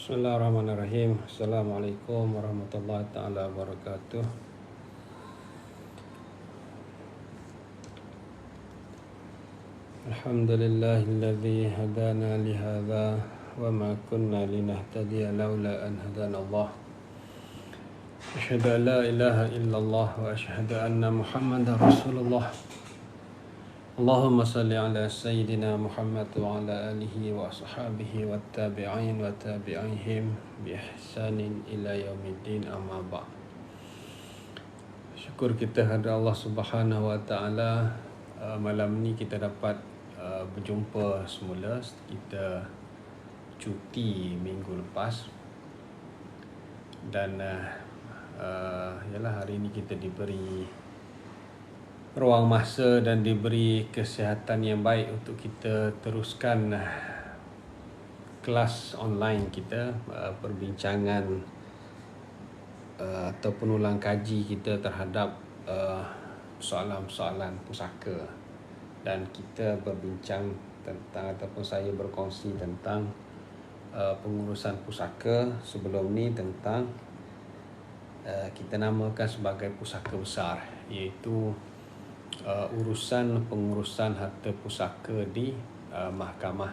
Bismillahirrahmanirrahim. Assalamualaikum warahmatullahi taala wabarakatuh. Alhamdulillahilladzi hadana li hadza wa ma kunna linahtadiya laula an hadana Allah. Asyhadu an la ilaha illallah wa asyhadu anna Muhammadar Rasulullah. Allahumma salli ala Sayyidina Muhammad wa ala alihi wa ashabihi wa tabi'in wa tabi'ihim bi ihsanin ila yaumiddin, amma ba'd. Syukur kita kepada Allah Subhanahu wa taala, malam ni kita dapat berjumpa semula. Kita cuti minggu lepas dan yalah, hari ini kita diberi ruang masa dan diberi kesihatan yang baik untuk kita teruskan kelas online kita, perbincangan ataupun ulang kaji kita terhadap soalan-soalan pusaka. Dan kita berbincang tentang, ataupun saya berkongsi tentang pengurusan pusaka sebelum ni, tentang kita namakan sebagai pusaka besar, iaitu urusan pengurusan harta pusaka di mahkamah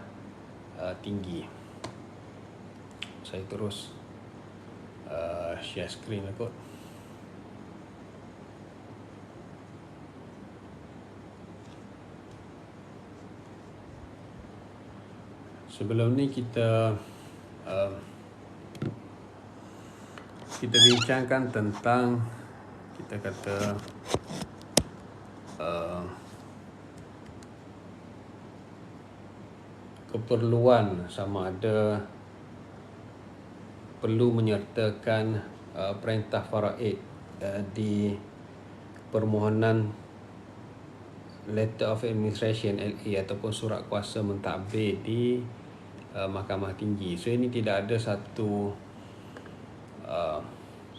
tinggi. Saya terus share screen lah kot. Sebelum ni kita bincangkan tentang, kita kata keperluan, sama ada perlu menyertakan perintah faraid di permohonan Letter of Administration LA ataupun surat kuasa mentadbir di Mahkamah Tinggi. So ini tidak ada satu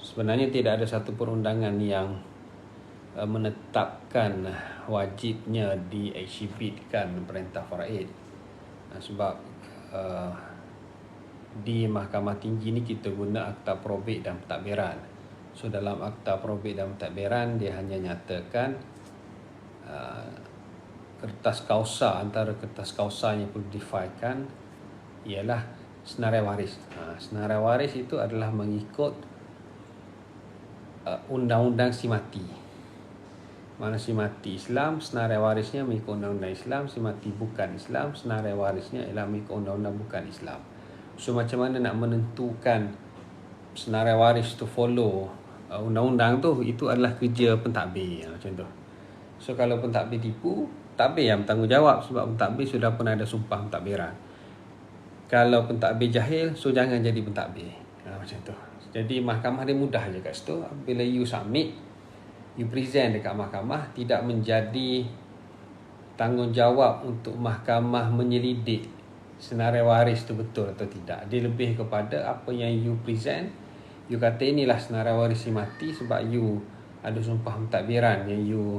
sebenarnya tidak ada satu perundangan yang menetapkan wajibnya diexhibitkan perintah faraid. Sebab di Mahkamah Tinggi ni kita guna akta probit dan pentadbiran. So dalam akta probit dan pentadbiran, dia hanya nyatakan kertas kausa, antara kertas kausa yang perlu difailkan ialah senarai waris. Senarai waris itu adalah mengikut undang-undang si mati. Mana si mati Islam, senarai warisnya mengikut undang-undang Islam. Si mati bukan Islam, senarai warisnya ialah mengikut undang-undang bukan Islam. So macam mana nak menentukan senarai waris tu follow undang-undang tu? Itu adalah kerja pentadbir, macam tu. So kalau pentadbir tipu, pentadbir yang bertanggungjawab, sebab pentadbir sudah pernah ada sumpah pentadbiran. Kalau pentadbir jahil, so jangan jadi pentadbir. Macam tu. Jadi mahkamah dia mudah je kat situ. Bila you submit, you present dekat mahkamah, tidak menjadi tanggungjawab untuk mahkamah menyelidik senarai waris tu betul atau tidak. Dia lebih kepada apa yang you present. You kata inilah senarai waris si mati sebab you ada sumpah pentadbiran yang you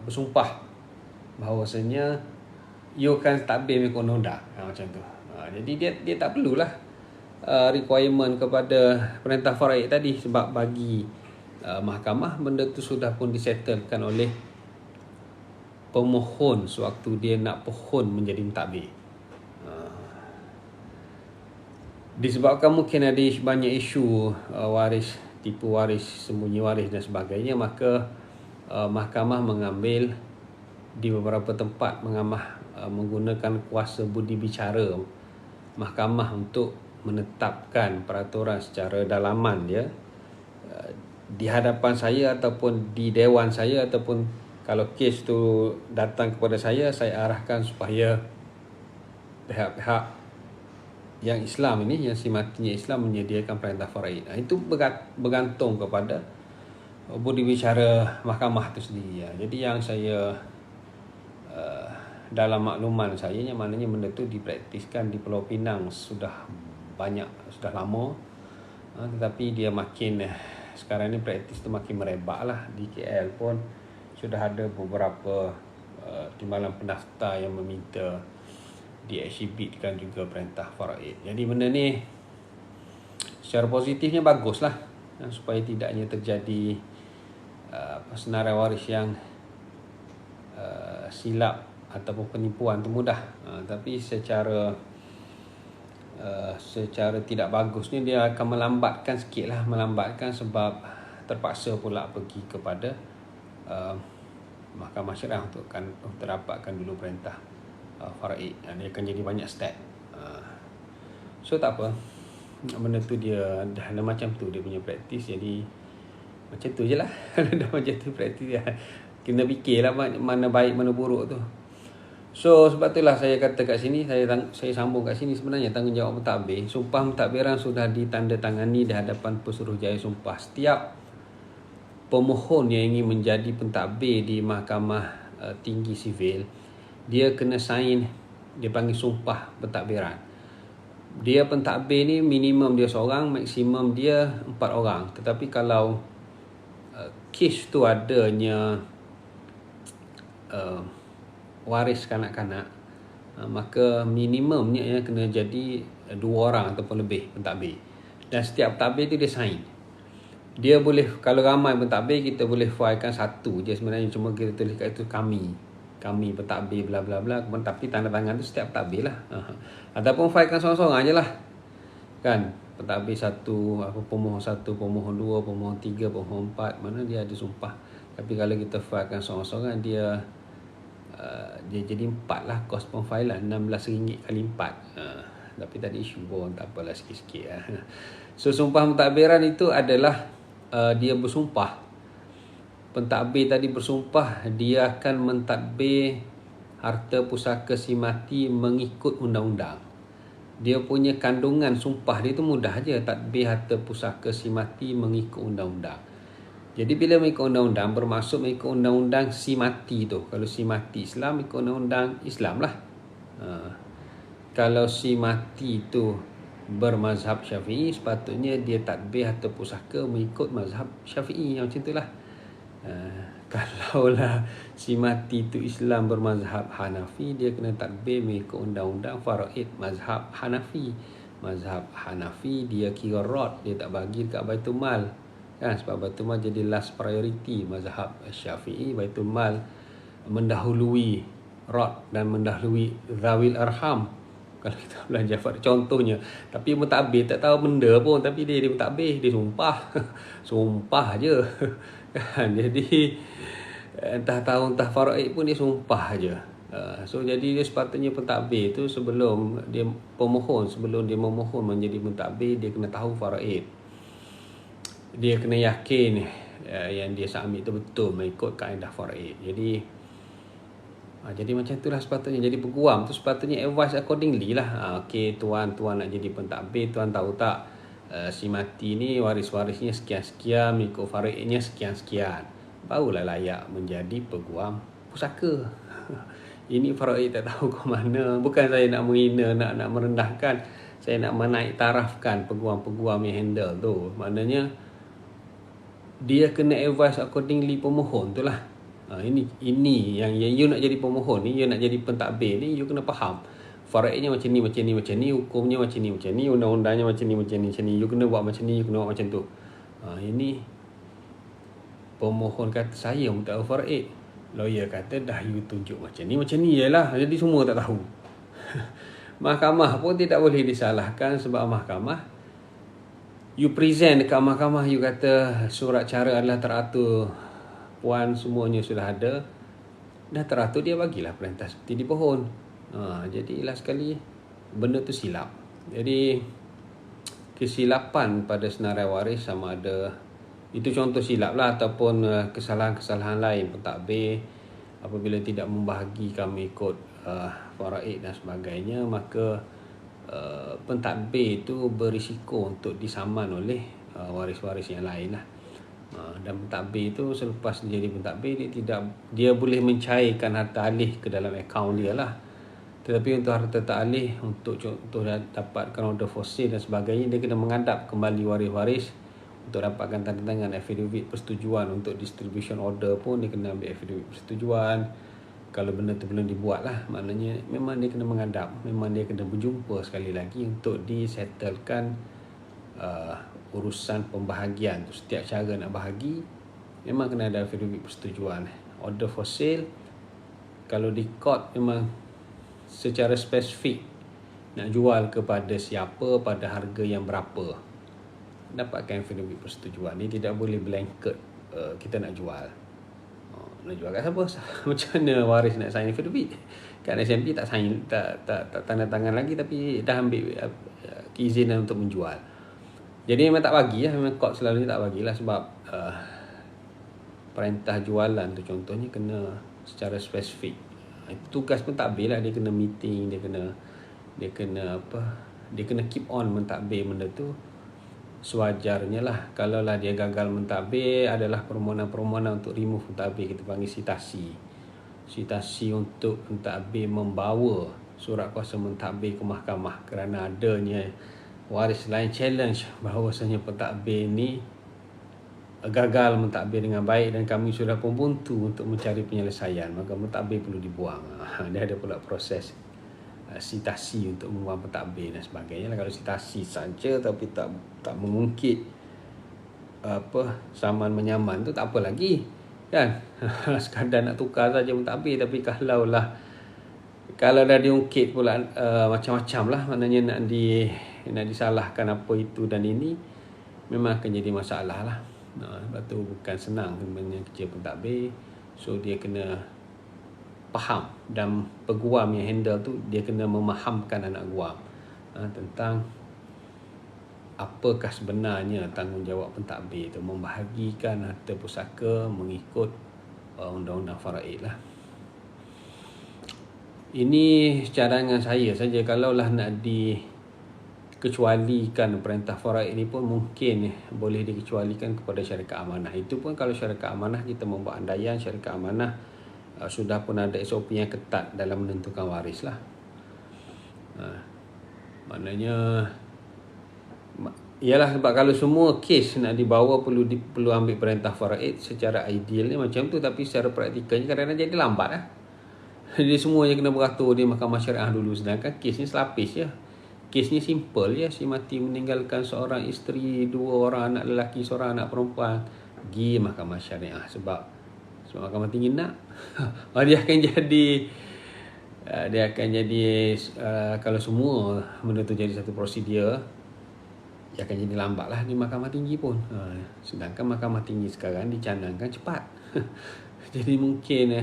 bersumpah bahawasanya you akan tadbir mengikut undang-undang. Macam tu. Jadi dia tak perlulah requirement kepada perintah faraid tadi, sebab bagi mahkamah, benda tu sudah pun disettlekan oleh pemohon sewaktu dia nak pohon menjadi mentadbir. Disebabkan mungkin ada banyak isu waris, tipu waris, sembunyi waris dan sebagainya, maka mahkamah mengambil di beberapa tempat menggunakan kuasa budi bicara mahkamah untuk menetapkan peraturan secara dalaman dia di hadapan saya ataupun di dewan saya, ataupun kalau kes tu datang kepada saya arahkan supaya pihak-pihak yang Islam ini, yang si matinya Islam, menyediakan perintah faraid. Itu bergantung kepada budi bicara mahkamah tu sendiri. Jadi yang saya dalam makluman saya, yang maknanya benda tu dipraktiskan di Pulau Pinang sudah lama, tetapi dia makin sekarang ni praktis tu makin merebak lah. Di KL pun sudah ada beberapa timbalan pendaftar yang meminta dieksibitkan juga perintah faraid. Jadi benda ni secara positifnya bagus lah, supaya tidaknya terjadi senarai waris yang silap ataupun penipuan tu mudah. Tapi secara tidak bagusnya dia akan melambatkan sikit lah, sebab terpaksa pula pergi kepada mahkamah syariah untuk dapatkan dulu perintah faraid. Dia akan jadi banyak step. So tak apa, benda tu dia dah macam tu dia punya praktis, jadi macam tu je lah. Dah macam tu praktis dia, kena fikirlah mana baik mana buruk tu. So sebab itulah saya kata kat sini, saya sambung kat sini, sebenarnya tanggungjawab mentadbir. Sumpah mentadbiran sudah ditandatangani di hadapan Pesuruhjaya Sumpah. Setiap pemohon yang ingin menjadi pentadbir di Mahkamah Tinggi Sivil, dia kena sign, dia panggil sumpah pentadbiran. Dia pentadbir ni minimum dia seorang, maksimum dia 4 orang. Tetapi kalau kes tu adanya waris kanak-kanak, maka minimumnya kena jadi 2 orang ataupun lebih pentadbir. Dan setiap pentadbir tu dia sign. Dia boleh, kalau ramai pentadbir, kita boleh filekan satu je sebenarnya, cuma kita tulis kat itu kami pentadbir bla bla bla, tapi tanda tangan tu setiap pentadbir lah. Ataupun filekan seorang-seorang je lah kan, pentadbir satu, pemohon 1, pemohon 2, pemohon 3, pemohon 4, mana dia ada sumpah. Tapi kalau kita filekan seorang-seorang, dia jadi 4 lah kos pemfailan, RM16 kali 4. Tapi tadi isu pun tak apalah, sikit-sikit lah. So sumpah mentadbiran itu adalah dia bersumpah. Pentadbir tadi bersumpah dia akan mentadbir harta pusaka si mati mengikut undang-undang. Dia punya kandungan sumpah dia tu mudah je, tadbir harta pusaka si mati mengikut undang-undang. Jadi bila mengikut undang-undang, bermaksud mengikut undang-undang si mati tu. Kalau si mati Islam, ikut undang-undang Islam lah. Kalau si mati tu bermazhab Syafi'i, sepatutnya dia tadbir harta pusaka mengikut mazhab Syafi'i, macam tu lah. Kalaulah si mati tu Islam bermazhab Hanafi, dia kena tadbir mengikut undang-undang faraid mazhab Hanafi. Mazhab Hanafi dia kira rod, dia tak bagi dekat Baitul Mal kan, sebab Baitul Mal jadi last priority. Mazhab Syafi'i, Baitul Mal mendahului rod dan mendahului zawil arham. Kalau kita belajar contohnya. Tapi mentadbir tak tahu benda pun, tapi dia mentadbir, dia sumpah. Sumpah je kan. Jadi entah tahu entah faraid pun dia sumpah je. So jadi dia sepatutnya pentadbir tu sebelum dia memohon menjadi pentadbir, dia kena tahu faraid. Dia kena yakin yang dia submit tu betul mengikut kaedah faraid. Jadi macam itulah sepatutnya. Jadi peguam tu sepatutnya advise accordingly lah. Okey, tuan nak jadi pentadbir, tuan tahu tak si mati ni waris-warisnya sekian-sekian, mengikut faraidnya sekian-sekian, barulah layak menjadi peguam pusaka. Ini faraid tak tahu ke mana. Bukan saya nak menghina, nak merendahkan, saya nak menaik tarafkan peguam-peguam yang handle tu. Maknanya dia kena advise accordingly pemohon tu lah. Ini yang you nak jadi pemohon ni, you nak jadi pentadbir ni, you kena faham faraidnya macam ni, hukumnya macam ni, undang-undangnya macam ni, you kena buat macam ni, you kena buat macam tu. Ini pemohon kata saya pun tak tahu faraid, lawyer kata dah you tunjuk macam ni je lah, jadi semua tak tahu. Mahkamah pun tidak boleh disalahkan, sebab mahkamah, you present dekat mahkamah, you kata surat cara adalah teratur, puan semuanya sudah ada, dah teratur, dia bagilah perintah seperti di pohon. Jadi last sekali benda tu silap. Jadi kesilapan pada senarai waris, sama ada itu contoh silap lah, ataupun kesalahan-kesalahan lain pentadbir apabila tidak membahagikan mengikut faraid dan sebagainya, maka pentadbir itu berisiko untuk disaman oleh waris-waris yang lain lah. Dan pentadbir itu selepas jadi pentadbir, dia boleh mencairkan harta alih ke dalam akaun dia lah. Tetapi untuk harta tak alih, untuk contoh dapatkan order for sale dan sebagainya, dia kena menghadap kembali waris-waris untuk dapatkan tanda tangan affidavit persetujuan. Untuk distribution order pun dia kena ambil affidavit persetujuan. Kalau benda tu belum dibuat lah, maknanya memang dia kena menghadap, memang dia kena berjumpa sekali lagi untuk disettlekan urusan pembahagian tu, setiap cara nak bahagi memang kena ada affidavit persetujuan. Order for sale, kalau di court memang secara spesifik nak jual kepada siapa, pada harga yang berapa, dapatkan affidavit persetujuan. Ni tidak boleh blanket kita nak jual. Nak jual kat siapa? Macam mana waris nak sign affidavit? Kat SMP tak sign, tak tanda tangan lagi, tapi dah ambil keizinan untuk menjual. Jadi memang tak bagi lah, memang court selalunya tak bagilah, sebab perintah jualan tu contohnya kena secara spesifik. Tugas pentadbir lah, dia kena meeting, dia kena keep on mentadbir benda tu. Sewajarnya lah, kalau lah dia gagal mentadbir, adalah permohonan-permohonan untuk remove mentadbir, kita panggil sitasi untuk mentadbir membawa surat kuasa mentadbir ke mahkamah kerana adanya waris lain challenge bahawasanya pentadbir ni gagal mentadbir dengan baik dan kami sudah pun buntu untuk mencari penyelesaian, maka pentadbir perlu dibuang. Dia ada pula proses sitasi untuk membuang pentadbir dan sebagainya. Kalau sitasi saja tapi tak mengungkit saman menyaman tu, tak apa lagi kan. Sekadar nak tukar saja pentadbir, tapi kalau dah diungkit pula macam-macam lah, maknanya nak disalahkan apa itu dan ini, memang akan jadi masalah lah. Sebab tu bukan senang sebenarnya kerja pentadbir. So dia kena faham, dan peguam yang handle tu dia kena memahamkan anak guam tentang apakah sebenarnya tanggungjawab pentadbir itu, membahagikan harta pusaka mengikut undang-undang faraid lah. Ini cadangan saya saja. Kalaulah nak dikecualikan perintah faraid ini pun mungkin boleh dikecualikan kepada syarikat amanah. Itu pun kalau syarikat amanah kita membuat andaian syarikat amanah sudah pun ada SOP yang ketat dalam menentukan waris lah. Maknanya ialah sebab kalau semua kes nak dibawa perlu ambil perintah faraid, secara idealnya macam tu, tapi secara praktikalnya kadang-kadang jadi lambat lah. Jadi semuanya kena beratur di mahkamah syariah dulu, sedangkan kesnya selapis je. Kesnya simple je, si mati meninggalkan seorang isteri, 2 orang anak lelaki, seorang anak perempuan, pergi mahkamah syariah sebab mahkamah tinggi nak. Dia akan jadi kalau semua benda tu jadi satu prosedur, dia akan jadi lambat lah di mahkamah tinggi pun. Sedangkan mahkamah tinggi sekarang dicanangkan cepat. Jadi mungkin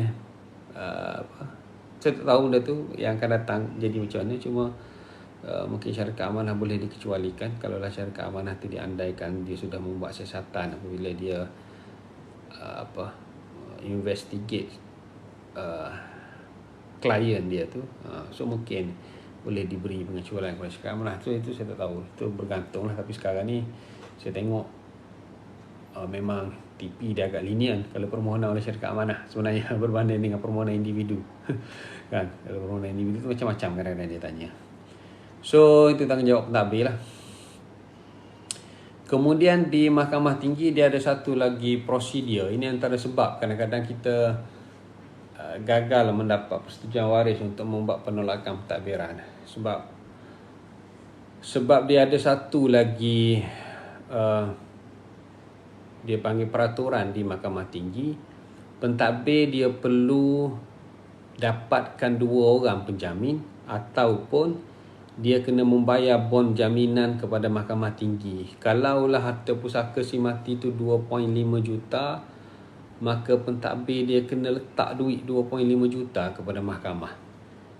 saya tak tahu benda tu yang akan datang jadi macam mana. Cuma mungkin syarikat amanah boleh dikecualikan kalaulah syarikat amanah tu diandaikan dia sudah membuat siasatan apabila dia investigate klien dia tu. So mungkin boleh diberi pengecualian kepada syarikat amanah. So itu saya tak tahu, itu bergantung lah. Tapi sekarang ni saya tengok memang TP dia agak lenient kalau permohonan oleh syarikat amanah sebenarnya berbanding dengan permohonan individu. Kan, kalau permohonan individu tu macam-macam kadang-kadang dia tanya. So itu tanggungjawab pentadbir lah. Kemudian di mahkamah tinggi dia ada satu lagi prosedur. Ini antara sebab kadang-kadang kita gagal mendapat persetujuan waris untuk membuat penolakan pentadbiran. Sebab dia ada satu lagi dia panggil peraturan di mahkamah tinggi. Pentadbir dia perlu dapatkan 2 orang penjamin, ataupun dia kena membayar bon jaminan kepada mahkamah tinggi. Kalaulah harta pusaka si mati tu 2.5 juta, maka pentadbir dia kena letak duit 2.5 juta kepada mahkamah.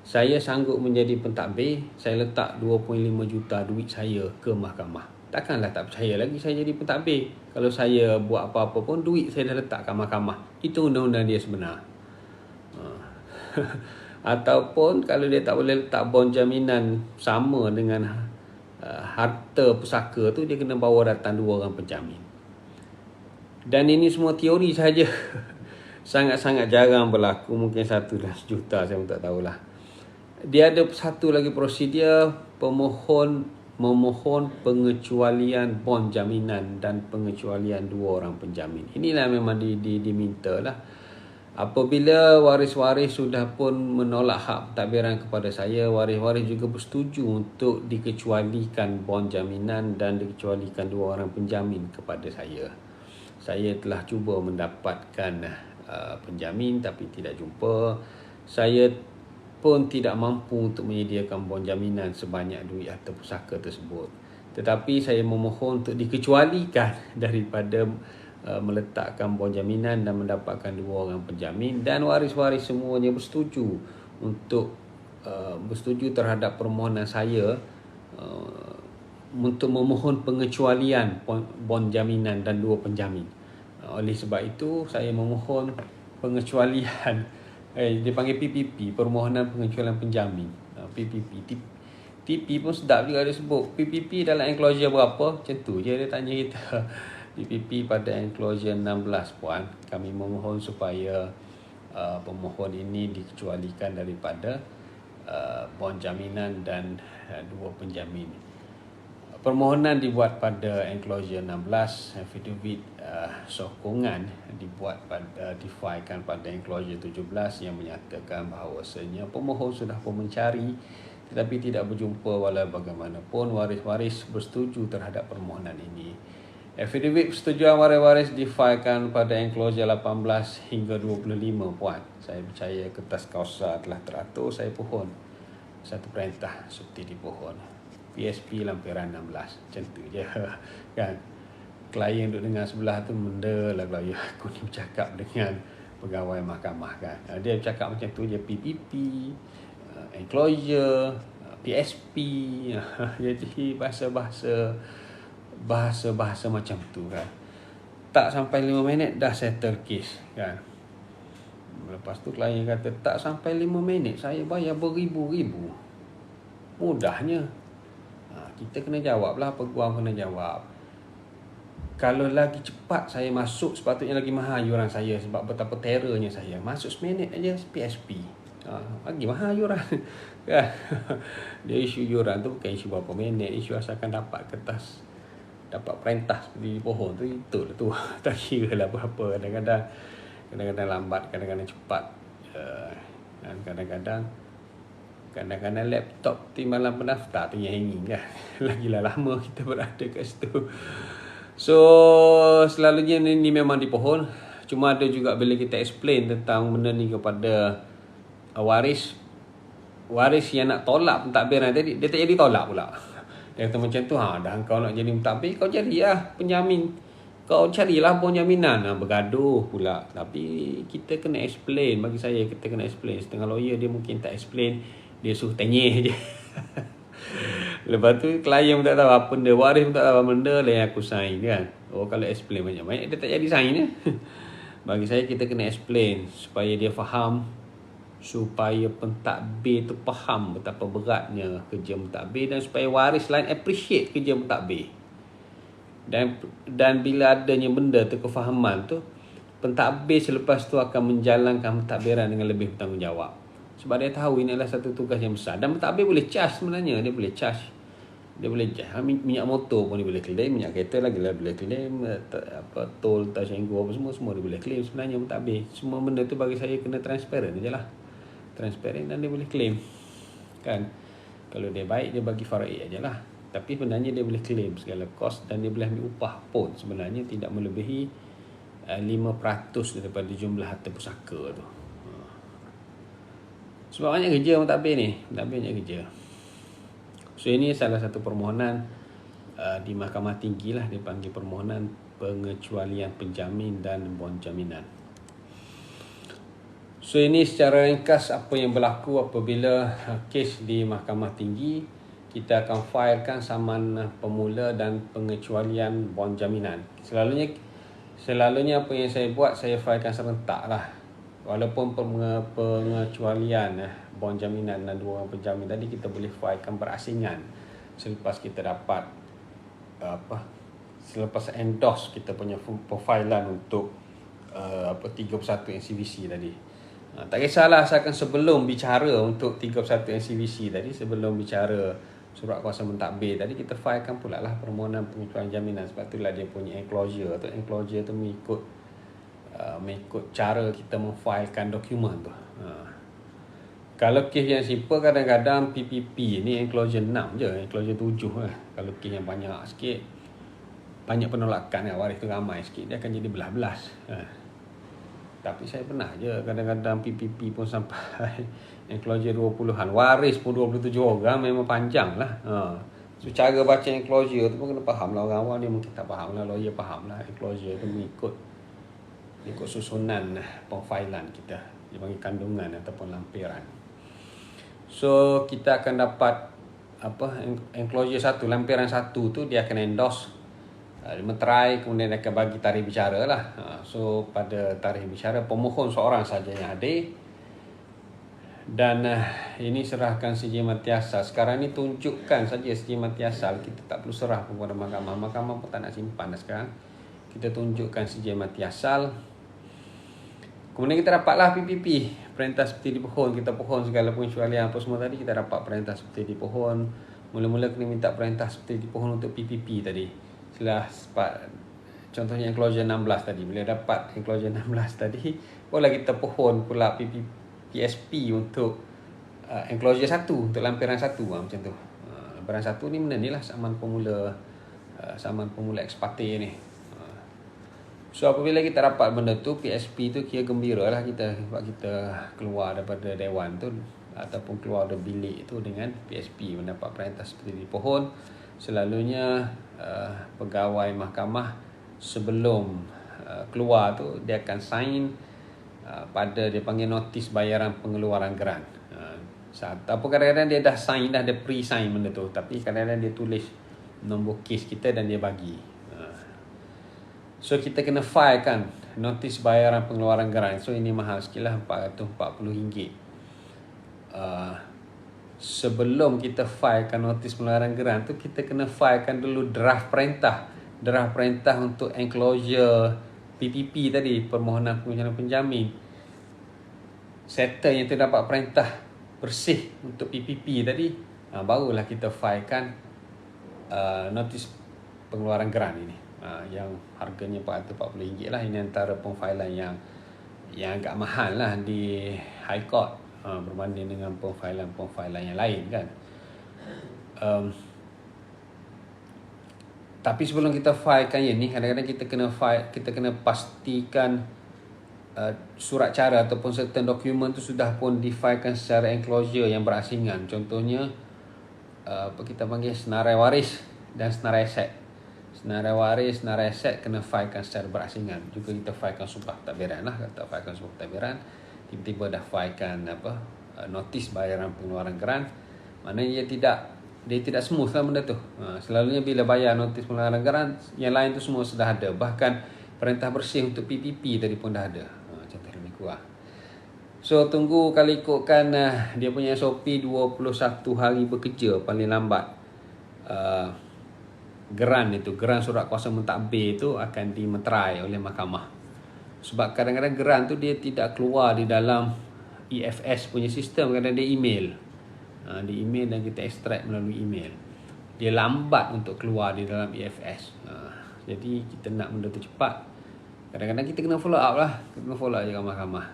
Saya sanggup menjadi pentadbir, saya letak 2.5 juta duit saya ke mahkamah. Takkanlah tak percaya lagi saya jadi pentadbir kalau saya buat apa-apa pun duit saya dah letak kat mahkamah. Itu undang-undang dia sebenar. Ataupun kalau dia tak boleh letak bon jaminan sama dengan harta pusaka tu, dia kena bawa datang 2 orang penjamin. Dan ini semua teori saja. Sangat-sangat jarang berlaku. Mungkin 1 dalam sejuta, saya pun tak tahulah. Dia ada satu lagi prosedur, memohon pengecualian bon jaminan dan pengecualian 2 orang penjamin. Inilah memang diminta lah. Apabila waris-waris sudah pun menolak hak pentadbiran kepada saya, waris-waris juga bersetuju untuk dikecualikan bon jaminan dan dikecualikan 2 orang penjamin kepada saya. Saya telah cuba mendapatkan penjamin tapi tidak jumpa. Saya pun tidak mampu untuk menyediakan bon jaminan sebanyak duit harta pusaka tersebut. Tetapi saya memohon untuk dikecualikan daripada meletakkan bon jaminan dan mendapatkan 2 orang penjamin, dan waris-waris semuanya bersetuju untuk bersetuju terhadap permohonan saya untuk memohon pengecualian bon jaminan dan 2 penjamin. Oleh sebab itu saya memohon pengecualian dipanggil PPP, permohonan pengecualian penjamin. PPP TP pun sedap juga dia sebut. PPP dalam enclosure berapa? Macam tu je dia tanya kita. PPP pada enclosure 16 puan, kami memohon supaya pemohon ini dikecualikan daripada bon jaminan dan 2 penjamin. Permohonan dibuat pada enclosure 16, affidavit sokongan dibuat difailkan pada enclosure 17 yang menyatakan bahawasanya pemohon sudah pun mencari tetapi tidak berjumpa walau bagaimanapun waris-waris bersetuju terhadap permohonan ini. Affidavit persetujuan waris-waris difailkan pada enclosure 18 hingga 25 puan. Saya percaya kertas kausa telah teratur, saya pohon satu perintah seperti dipohon. PSP lampiran 16. Macam tu je kan. Klien duduk dengan sebelah tu benda lah kalau aku ni bercakap dengan pegawai mahkamah kan. Dia bercakap macam tu je, PPP, enclosure, PSP. Jadi bahasa-bahasa macam tu kan. Tak sampai 5 minit dah settle case kan. Lepas tu klien kata tak sampai 5 minit saya bayar beribu-ribu. Mudahnya. Kita kena jawab lah, peguam kena jawab. Kalau lagi cepat saya masuk, sepatutnya lagi mahal yuran saya sebab betapa terornya saya. Masuk seminit aja PSP. Lagi mahal yuran. Kan? Dia isu yuran tu bukan isu berapa minit, isu asalkan dapat kertas, dapat perintah seperti pohon tu, itu tu. Tak kira lah berapa. Kadang-kadang lambat, kadang-kadang cepat. Dan kadang-kadang laptop timbalan pendaftar tu yang hanging kan. Lagilah lama kita berada kat situ. So selalunya ni memang dipohon. Cuma ada juga bila kita explain tentang benda ni kepada waris yang nak tolak pentadbiran tadi, dia tak jadi tolak pula. Dia kata macam tu, dah kau nak jadi mentadbir, kau jadilah penjamin, kau carilah bon jaminan. Bergaduh pula. Tapi kita kena explain. Bagi saya kita kena explain. Setengah lawyer dia mungkin tak explain, dia suruh tanya je. Lepas tu klien pun tak tahu apa benda, waris pun tak tahu apa benda, lain aku sign kan. Kalau explain banyak-banyak dia tak jadi sign ya. Bagi saya kita kena explain supaya dia faham, supaya pentadbir tu faham betapa beratnya kerja mentadbir, dan supaya waris lain appreciate kerja mentadbir. Dan bila adanya benda tu, kefahaman tu, pentadbir selepas tu akan menjalankan pentadbiran dengan lebih bertanggungjawab. Sebab dia tahu ini adalah satu tugas yang besar. Dan pentadbir boleh charge sebenarnya. Dia boleh charge. Dia boleh minyak motor pun dia boleh claim, minyak kereta lagi lah boleh claim, tol, touch and go apa semua dia boleh claim sebenarnya mentadbir. Semua benda tu bagi saya kena transparent je lah. Transparent dan dia boleh claim. Kan? Kalau dia baik, dia bagi faraid aje lah. Tapi sebenarnya dia boleh claim segala kos dan dia boleh ambil upah pun sebenarnya tidak melebihi 5% daripada jumlah harta pusaka tu. Sebab banyak kerja mentadbir ni. Mentadbir banyak kerja. So ini salah satu permohonan di Mahkamah Tinggi lah. Dia panggil permohonan pengecualian penjamin dan bon jaminan. So ini secara ringkas apa yang berlaku apabila kes di Mahkamah Tinggi. Kita akan filekan saman pemula dan pengecualian bon jaminan. Selalunya apa yang saya buat, saya filekan serentak lah. Walaupun pengecualian bon jaminan dan 2 orang penjamin tadi kita boleh filekan berasingan selepas kita dapat selepas endorse kita punya profilan untuk 31 NCVC tadi. Tak kisahlah asalkan sebelum bicara untuk 31 NCVC tadi, sebelum bicara surat kuasa mentadbir tadi, kita filekan pula lah permohonan pengecualian jaminan. Sebab itulah dia punya enclosure tu. Enclosure tu mengikut mengikut cara kita memfilekan dokumen tu. Kalau kes yang simple, kadang-kadang PPP ni enclosure 6 je, enclosure 7 lah. Kalau kes yang banyak sikit, banyak penolakan kan, waris tu ramai sikit, dia akan jadi belah-belas. Tapi saya pernah je kadang-kadang PPP pun sampai enclosure 20-an, waris pun 27 orang, memang panjang lah. So cara baca enclosure tu pun kena faham lah. Orang awam ni mungkin tak faham lah, lawyer faham lah. Enclosure tu mengikut susunan pengfailan kita, dia panggil kandungan ataupun lampiran. So kita akan dapat enclosure 1, lampiran 1 tu dia akan endorse, meterai, kemudian dia akan bagi tarikh bicara lah. So pada tarikh bicara, pemohon seorang saja yang hadir, dan ini serahkan CJ mati asal. Sekarang ni tunjukkan saja CJ mati asal, kita tak perlu serah pun kepada mahkamah. Mahkamah pun tak nak simpan dah sekarang. Kita tunjukkan CJ mati asal. Kemudian kita dapatlah PPP, perintah seperti di pohon. Kita pohon segala pengecualian apa semua tadi, kita dapat perintah seperti di pohon. Mula-mula kena minta perintah seperti di pohon untuk PPP tadi. Setelah contohnya enclosure 16 tadi, bila dapat enclosure 16 tadi, boleh kita pohon pula PSP untuk enclosure 1, untuk lampiran 1 macam tu. Lampiran 1 ni benda ni lah saman pemula ex parte ni. So apabila kita dapat benda tu, PSP tu, kira gembira lah kita, sebab kita keluar daripada dewan tu ataupun keluar dari bilik tu dengan PSP, mendapat perintah seperti di pohon. Selalunya pegawai mahkamah sebelum keluar tu, dia akan sign pada dia panggil notis bayaran pengeluaran geran. Apa kadang-kadang dia dah sign, dah ada pre-sign benda tu, tapi kadang-kadang dia tulis nombor kes kita dan dia bagi. So kita kena file kan notis bayaran pengeluaran geran. So ini mahal sikit lah, RM440. Sebelum kita filekan notis pengeluaran geran tu, kita kena filekan dulu draft perintah untuk enclosure PPP tadi, permohonan pengujian penjamin. Settle yang tu dapat perintah bersih untuk PPP tadi, barulah kita filekan notis pengeluaran geran ini, yang harganya RM440 lah. Ini antara pemfailan yang agak mahal lah di High Court, berbanding dengan pemfailan yang lain kan. Tapi sebelum kita filekan yang ni, kadang-kadang kita kena pastikan surat cara ataupun certain dokumen tu sudah pun difilekan secara enclosure yang berasingan. Contohnya kita panggil senarai waris dan senarai aset. Senarai waris, senarai aset kena filekan secara berasingan. Juga kita filekan sumpah pentadbiran lah. Kata filekan sumpah pentadbiran, tiba-tiba dah filekan notis bayaran pengeluaran geran, maknanya dia tidak smooth lah benda tu. Selalunya bila bayar notis pengeluaran geran, yang lain tu semua sudah ada. Bahkan perintah bersih untuk PPP tadi pun dah ada. Contoh lebih kurang. So tunggu, kalau ikutkan dia punya SOP 21 hari bekerja paling lambat. Geran surat kuasa mentadbir itu akan dimeterai oleh mahkamah. Sebab kadang-kadang geran tu dia tidak keluar di dalam EFS punya sistem, kadang dia email. Di email dan kita ekstrak melalui email. Dia lambat untuk keluar di dalam EFS. Jadi kita nak benda tu cepat, kadang-kadang kita kena follow up lah. Kita kena follow up dengan mahkamah.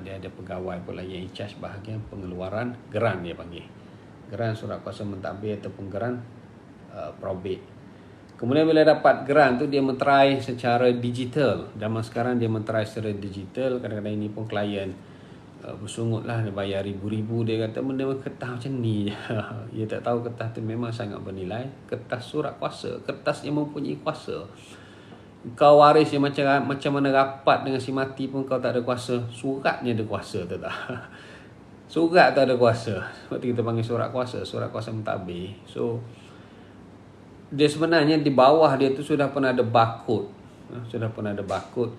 Dia ada pegawai pula yang in charge bahagian pengeluaran geran, dia panggil geran surat kuasa mentadbir ataupun geran probate. Kemudian bila dapat geran tu, dia meterai secara digital. Zaman sekarang dia meterai secara digital. Kadang-kadang ini pun klien bersungut lah, dia bayar ribu-ribu. Dia kata benda kertas macam ni je. Dia tak tahu kertas tu memang sangat bernilai. Kertas surat kuasa, kertas yang mempunyai kuasa. Kau waris yang macam mana rapat dengan si mati pun kau tak ada kuasa. Suratnya ada kuasa, tak tak? Surat tu ada kuasa. Sebab tu kita panggil surat kuasa mentadbir. So dia sebenarnya di bawah dia tu sudah pun ada barcode.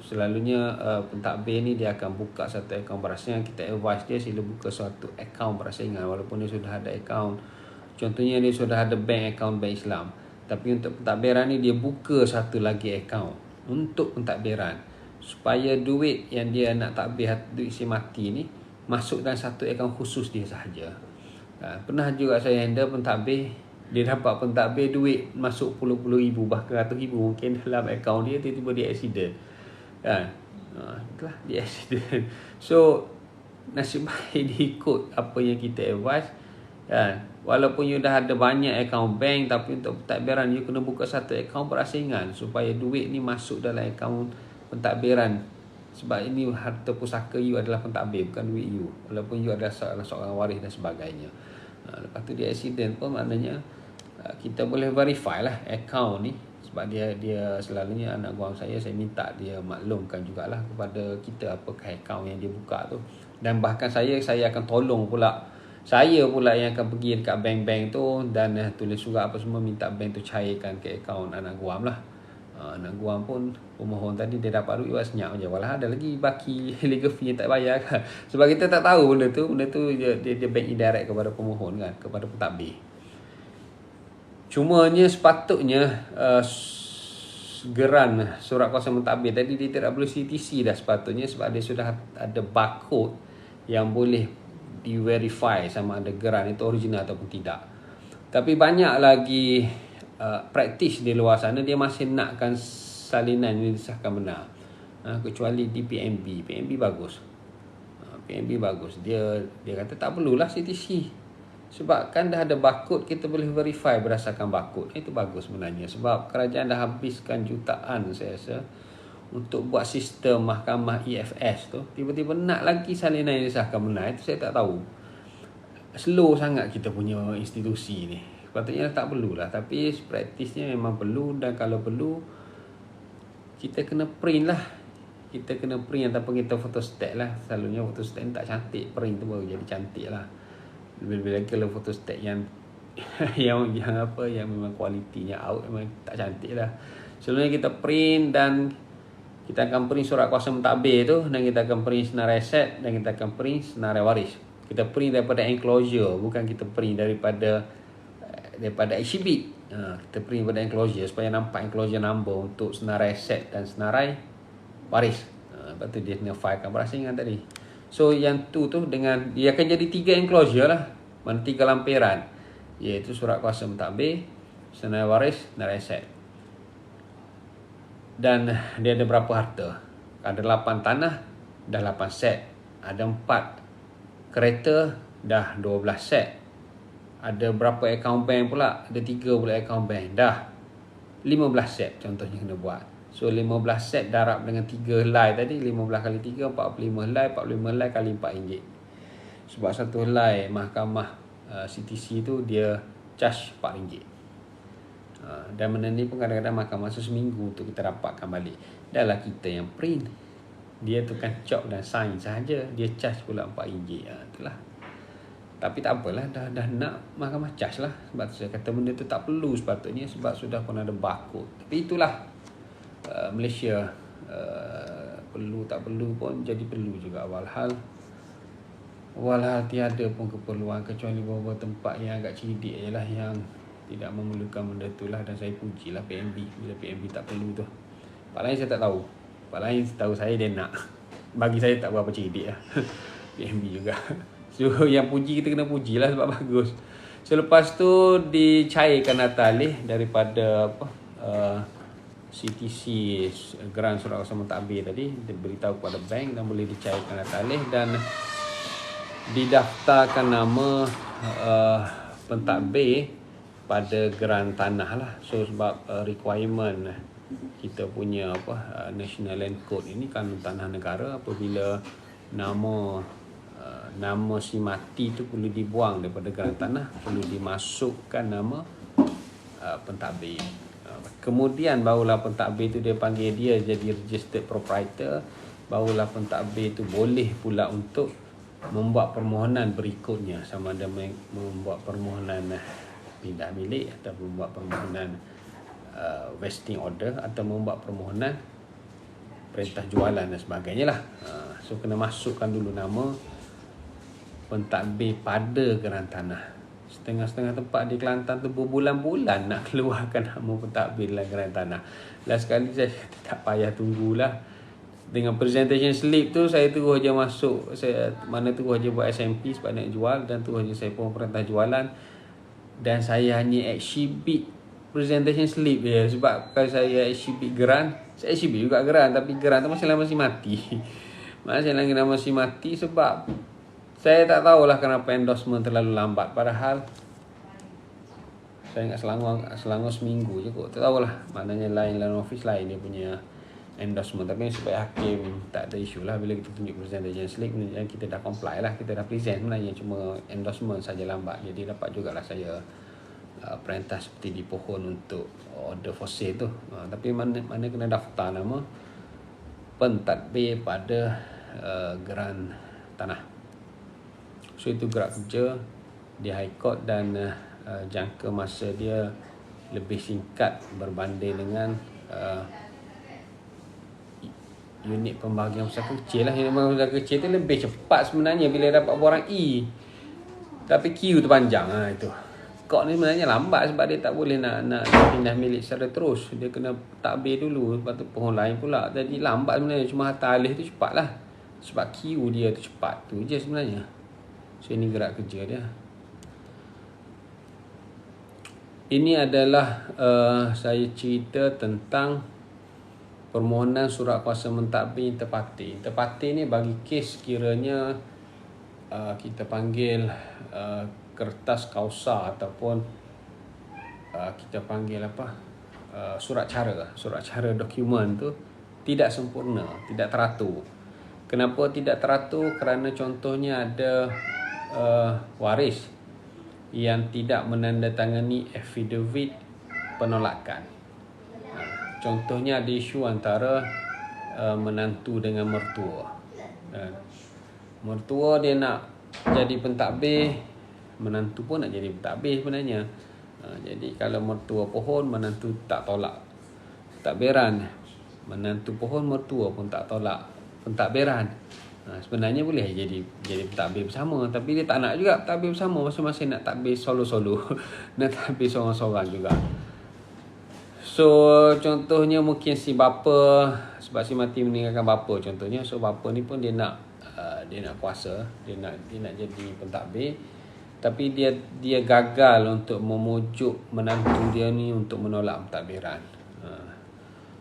Selalunya pentadbir ni dia akan buka satu akaun berasingan. Kita advise dia sila buka suatu akaun berasingan walaupun dia sudah ada akaun. Contohnya dia sudah ada bank account Bank Islam. Tapi untuk pentadbiran ni dia buka satu lagi akaun untuk pentadbiran, supaya duit yang dia nak tadbir, duit si mati ni masuk dalam satu akaun khusus dia sahaja. Pernah juga saya handle pentadbir, dia dapat pentadbir duit masuk puluh-puluh ribu, bahkan ratus ribu mungkin dalam akaun dia, tiba-tiba dia accident. Itulah dia accident. So nasib baik dia ikut apa yang kita advise kan. Walaupun you dah ada banyak akaun bank, tapi untuk pentadbiran you kena buka satu akaun berasingan supaya duit ni masuk dalam akaun pentadbiran. Sebab ini harta pusaka you adalah pentadbir, bukan duit you. Walaupun you adalah seorang waris dan sebagainya. Lepas tu dia accident pun maknanya kita boleh verify lah akaun ni. Sebab dia selalunya anak guam saya minta dia maklumkan jugalah kepada kita apakah akaun yang dia buka tu. Dan bahkan saya akan tolong pula. Saya pula yang akan pergi dekat bank-bank tu dan tulis surat apa semua, minta bank tu cairkan ke akaun anak guam lah. Anak guam pun pemohon tadi dia dapat duit senyap je, walau ada lagi baki legal fee yang tak bayar kan. Sebab kita tak tahu benda tu dia bank indirect kepada pemohon kan, kepada pentadbir. Cumanya sepatutnya geran surat kuasa mentadbir tadi dia tidak perlu CTC dah sepatutnya, sebab dia sudah ada barcode yang boleh di-verify sama ada geran itu original ataupun tidak. Tapi banyak lagi praktis di luar sana dia masih nakkan salinan yang disahkan benar. Kecuali di PNB. PNB bagus. PNB bagus. Dia kata tak perlulah CTC. Sebab kan dah ada barcode, kita boleh verify berdasarkan barcode. Itu bagus sebenarnya. Sebab kerajaan dah habiskan jutaan saya rasa untuk buat sistem mahkamah EFS tu. Tiba-tiba nak lagi salinan yang disahkan benar. Itu saya tak tahu. Slow sangat kita punya institusi ni. Sepatutnya tak perlulah. Tapi praktisnya memang perlu. Dan kalau perlu, kita kena print lah. Kita kena print ataupun kita photostat lah. Selalunya photostat ni tak cantik. Print tu baru jadi cantik lah. Lebih-lebih lagi kalau photostat yang yang memang kualitinya out, memang tak cantik lah. Selalunya kita print dan kita akan print surat kuasa mentadbir tu, dan kita akan print senarai aset, dan kita akan print senarai waris. Kita print daripada enclosure, bukan kita print daripada exhibit. Kita print daripada enclosure supaya nampak enclosure number untuk senarai aset dan senarai waris. Lepas tu dia kena filekan berasingan tadi. So yang tu dengan dia akan jadi 3 enclosure lah, mana 3 lampiran, iaitu surat kuasa mentadbir, senarai waris, senarai aset. Dan dia ada berapa harta? Ada 8 tanah, dah 8 set. Ada 4 kereta, dah 12 set. Ada berapa akaun bank pula? Ada 3 pula akaun bank, dah 15 set contohnya kena buat. So 15 set darab dengan 3 helai tadi, 15 kali 3 45 helai, 45 helai kali RM4. Sebab satu helai mahkamah CTC tu dia charge RM4. Dan benda ni pun kadang-kadang makan masa seminggu untuk kita dapatkan balik. Dahlah kita yang print, dia tukang chop dan sign sahaja, dia charge pula RM4. Itulah. Tapi tak apalah, dah nak mahkamah charge lah. Sebab tu saya kata benda tu tak perlu sepatutnya, sebab sudah pun ada barcode. Tapi itulah Malaysia, perlu tak perlu pun jadi perlu juga. Walhal tiada pun keperluan, kecuali beberapa tempat yang agak cerdik je lah yang tidak memerlukan benda tu lah. Dan saya pujilah PNB bila PNB tak perlu tu. Pak lain saya tak tahu. Pak lain tahu saya dia nak. Bagi saya tak berapa cerdik lah. PNB juga. So yang puji kita kena pujilah sebab bagus. So lepas tu dicairkan atalih daripada CTC, geran surat kuasa mentadbir tadi, diberitahu kepada bank dan boleh dicairkan atalih dan didaftarkan nama pentadbir pada geran tanah lah. So sebab requirement kita punya National Land Code ini, kanun tanah negara, apabila nama si mati tu perlu dibuang daripada geran tanah, perlu dimasukkan nama pentadbir. Kemudian barulah pentadbir tu dia panggil dia jadi registered proprietor. Barulah pentadbir tu boleh pula untuk membuat permohonan berikutnya, sama ada membuat permohonan pindah milik atau membuat permohonan vesting order atau membuat permohonan perintah jualan dan sebagainya lah. So kena masukkan dulu nama pentadbir pada geran tanah. Setengah-setengah tempat di Kelantan tu berbulan-bulan nak keluarkan nama pentadbir dalam geran tanah. Last sekali saya tak payah tunggulah. Dengan presentation slip tu saya terus je masuk, mana terus je buat SMP sebab nak jual, dan terus je saya pun perintah jualan. Dan saya hanya exhibit presentation slip je. Sebab kalau saya exhibit geran, saya exhibit juga geran, tapi geran tu masih mati. Masih mati sebab saya tak tahulah kenapa endorsement terlalu lambat. Padahal saya ingat Selangor seminggu je kot. Tak tahulah, maknanya lain office lain dia punya endorsement. Tapi supaya hakim tak ada isu lah bila kita tunjuk presentation slip, kita dah comply lah, kita dah present sebenarnya, cuma endorsement saja lambat. Jadi dapat jugalah saya perintah seperti di pohon untuk order for sale tu. Tapi mana kena daftar nama pentadbir pada geran tanah. So itu gerak kerja di High Court dan jangka masa dia lebih singkat berbanding dengan unit pembahagian usaha kecil lah. Unit pembahagian usaha kecil tu lebih cepat sebenarnya bila dapat borang E, tapi queue tu panjang itu. Kok ni sebenarnya lambat sebab dia tak boleh nak pindah milik secara terus. Dia kena takbir dulu, lepas tu pohon lain pula. Jadi lambat sebenarnya. Cuma harta alih tu cepat lah, sebab queue dia tu cepat. Tu je sebenarnya. So ini gerak kerja dia. Ini adalah saya cerita tentang permohonan surat kuasa mentadbir interparti. Interparti ni bagi kes kiranya kita panggil kertas kausa ataupun kita panggil surat cara dokumen tu tidak sempurna, tidak teratur. Kenapa tidak teratur? Kerana contohnya ada waris yang tidak menandatangani affidavit penolakan. Contohnya ada isu antara menantu dengan mertua. Mertua dia nak jadi pentadbir, menantu pun nak jadi pentadbir sebenarnya. Jadi kalau mertua pohon, menantu tak tolak pentadbiran. Menantu pohon, mertua pun tak tolak pentadbiran. Sebenarnya boleh jadi pentadbir bersama, tapi dia tak nak juga pentadbir bersama, masing-masing nak takbir solo-solo. Nak takbir seorang-seorang juga. So contohnya mungkin si bapa, sebab si mati meninggalkan bapa contohnya, so bapa ni pun dia nak kuasa, dia nak jadi pentadbir, tapi dia gagal untuk memujuk menantu dia ni untuk menolak pentadbiran.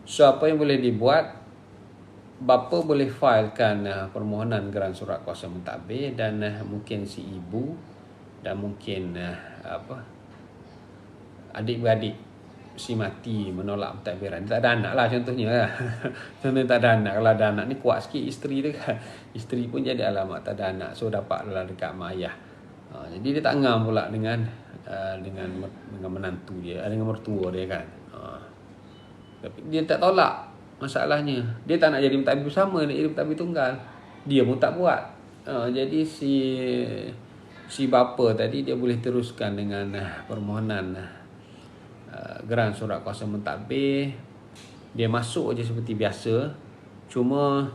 So apa yang boleh dibuat? Bapa boleh filekan permohonan geran surat kuasa mentadbir, dan mungkin si ibu dan mungkin adik-beradik si mati menolak pentadbiran. Tak ada anak lah contohnya lah. Contohnya tak ada anak. Kalau ada anak ni kuat sikit isteri dia kan. Isteri pun jadi alamat tak ada anak, so dapatlah dekat mak ayah. Jadi dia tak ngam pula dengan menantu dia, dengan mertua dia kan. Tapi dia tak tolak. Masalahnya dia tak nak jadi pentadbir bersama, nak jadi pentadbir tunggal. Dia pun tak buat. Jadi si bapa tadi dia boleh teruskan dengan permohonan geran surat kuasa mentadbir. Dia masuk je seperti biasa, cuma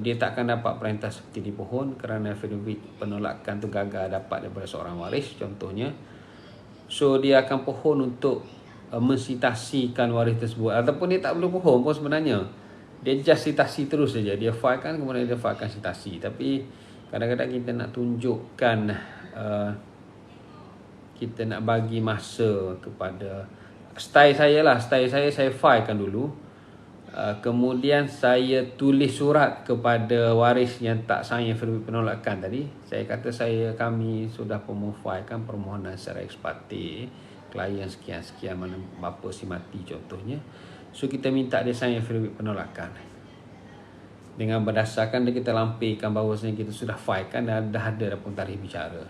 dia takkan dapat perintah seperti di pohon kerana affidavit penolakan tu gagal dapat daripada seorang waris contohnya. So dia akan pohon untuk mensitasikan waris tersebut, ataupun dia tak perlu pohon pun sebenarnya, dia just sitasi terus saja. Dia filekan, kemudian dia filekan sitasi. Tapi kadang-kadang kita nak tunjukkan, kita nak bagi masa kepada style saya filekan dulu, kemudian saya tulis surat kepada waris yang tak sign affidavit penolakan tadi. Saya kata kami sudah filekan permohonan secara ex parte, klien sekian-sekian, mana bapa si mati contohnya. So kita minta dia sign affidavit penolakan. Dengan berdasarkan dia, kita lampirkan bahawasanya kita sudah filekan dan dah ada pun tarikh bicara.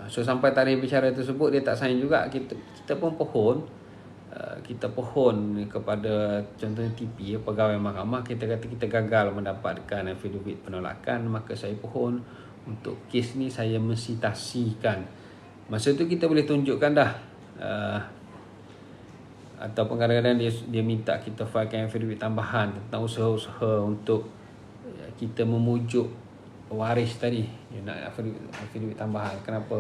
So sampai tarikh bicara tersebut dia tak sign juga, kita pun pohon. Kita pohon kepada contohnya TP, pegawai mahkamah, kita kata kita gagal mendapatkan affidavit penolakan, maka saya pohon untuk kes ni saya mensitasikan. Masa tu kita boleh tunjukkan dah. Ataupun kadang-kadang dia minta kita filekan affidavit tambahan tentang usaha-usaha untuk kita memujuk waris tadi. Dia nak affidavit tambahan, kenapa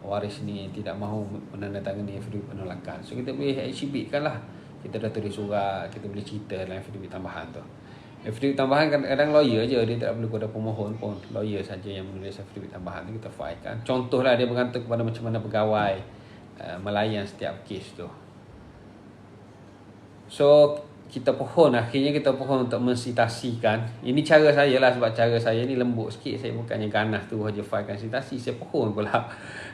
waris ni tidak mahu menandatangani affidavit penolakan. So kita boleh exhibitkan lah. Kita dah tulis surat, kita boleh cerita dalam affidavit tambahan tu. Affidavit tambahan kadang-kadang lawyer je, dia tak perlu kepada pemohon pun. Lawyer saja yang menulis affidavit tambahan tu, kita filekan. Contohlah dia bergantung kepada macam mana pegawai melayan setiap kes tu. So kita pohon, akhirnya kita pohon untuk mensitasikan. Ini cara saya lah, sebab cara saya ni lembut sikit. Saya bukannya ganas tu aja filekan sitasi, saya pohon pula.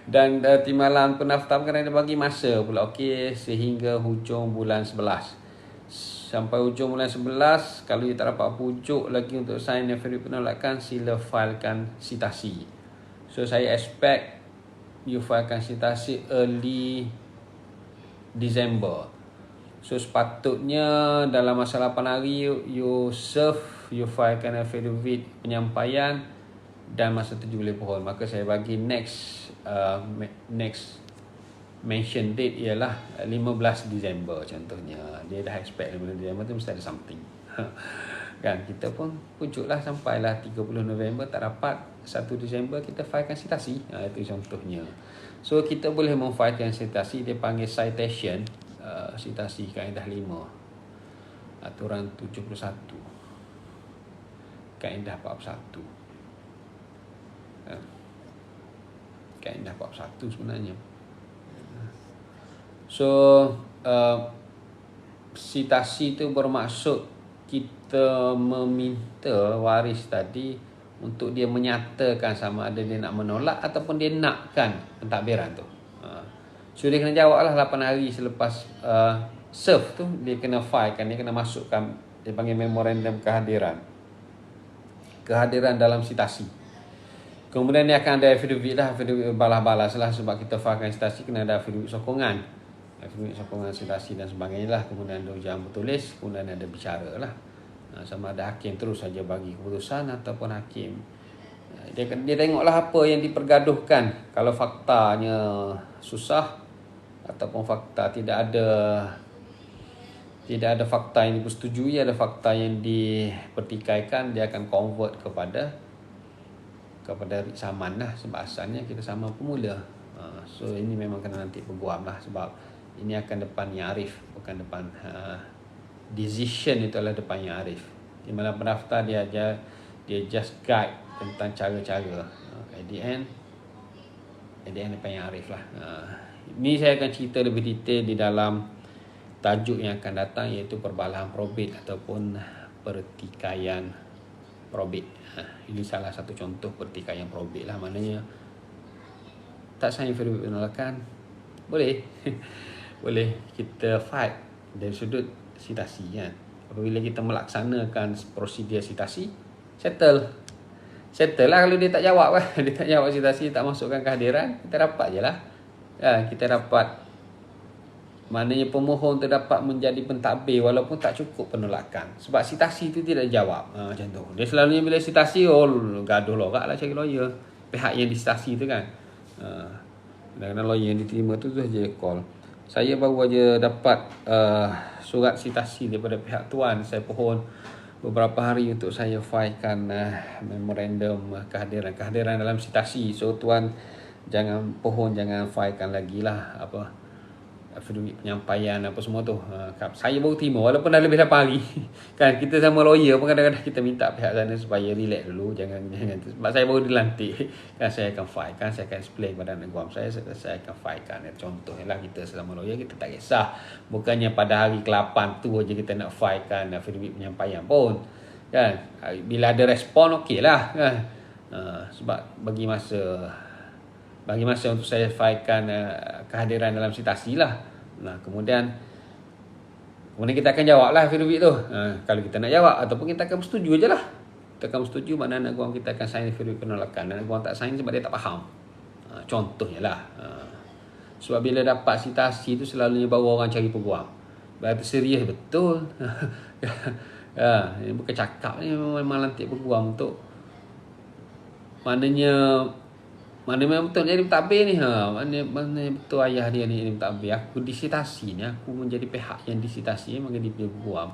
Dan timbalan pendaftar kena dia bagi masa pula. Okey, sehingga hujung bulan 11. Sampai hujung bulan 11, kalau you tak dapat pujuk lagi untuk sign affidavit penolakan, sila filekan sitasi. So saya expect you filekan sitasi early December. So sepatutnya dalam masa 8 hari you serve, you filekan affidavit penyampaian dan masa tu boleh pohon. Maka saya bagi next mention date ialah 15 Disember contohnya. Dia dah expect 15 Disember tu mesti ada something. Kan kita pun pujuklah sampailah 30 November tak dapat, 1 Disember kita filekan sitasi. Itu contohnya. So kita boleh memfilekan sitasi, dia panggil citation. Sitasi kaedah 5 aturan 71 kaedah 41 kaedah 41 sebenarnya. So sitasi itu bermaksud kita meminta waris tadi untuk dia menyatakan sama ada dia nak menolak ataupun dia nakkan pentadbiran tu. So dia kena jawab lah 8 hari selepas serve tu. Dia kena filekan, dia kena masukkan, dia panggil memorandum kehadiran dalam sitasi. Kemudian dia akan ada affidavit lah, affidavit balas-balas lah, sebab kita filekan sitasi kena ada affidavit sokongan sitasi dan sebagainya lah. Kemudian ada ujian bertulis, kemudian ada bicara lah. Sama ada hakim terus saja bagi keputusan ataupun hakim dia tengoklah apa yang dipergaduhkan. Kalau faktanya susah ataupun fakta tidak ada fakta yang dipersetujui, ada fakta yang dipertikaikan, dia akan convert kepada saman lah, sebab asalnya kita sama pemula. So ini memang kena nanti peguam lah, sebab ini akan depan yang arif, bukan depan decision itu adalah depan yang arif. Di mana pendaftar dia just guide tentang cara-cara. At the end depan yang arif lah. Ini saya akan cerita lebih detail di dalam tajuk yang akan datang, iaitu perbalahan probit ataupun pertikaian probit. Ini salah satu contoh pertikaian probit lah. Maknanya tak sign affidavit penolakan boleh boleh kita fight dari sudut sitasi kan. Apabila kita melaksanakan prosedur sitasi, settle lah. Kalau dia tak jawab kan, dia tak jawab sitasi, tak masukkan kehadiran, kita dapat je lah. Kita dapat, maknanya pemohon terdapat menjadi pentadbir walaupun tak cukup penolakan, sebab sitasi itu tidak jawab. Macam tu. Dia selalunya bila sitasi, gaduh lorak lah cari lawyer, pihak yang disitasi tu kan. Kadang-kadang lawyer yang diterima tu saja call. Saya baru aja dapat surat sitasi daripada pihak tuan. Saya pohon beberapa hari untuk saya filekan memorandum kehadiran dalam sitasi. So tuan jangan filekan lagi lah affidavit penyampaian apa semua tu. Saya baru terima walaupun dah lebih 8 hari. Kan kita sama lawyer pun kadang-kadang kita minta pihak sana supaya relax dulu, jangan sebab saya baru dilantik. Kan saya akan filekan, saya akan explain kepada anak guam saya akan filekan. Contohnya lah, kita sama lawyer kita tak kisah, bukannya pada hari ke-8 tu aja kita nak filekan affidavit penyampaian pun. Kan bila ada respon okey lah kan. Sebab bagi masa untuk saya filekan kehadiran dalam sitasi lah. Kemudian kita akan jawab lah affidavit tu. Kalau kita nak jawab ataupun kita akan bersetuju je lah. Kita akan bersetuju, maknanya anak guam kita akan sign affidavit penolakan. Anak guam tak sign sebab dia tak faham. Contohnya lah. Sebab bila dapat sitasi tu selalunya baru orang cari peguam. Berarti serius betul. Ini bukan cakap ni, memang lantik peguam untuk Maknanya betul jadi mentadbir ni. Mana betul ayah dia ni mentadbir. Aku disitasi ni, aku menjadi pihak yang disitasi, maka dia peguam.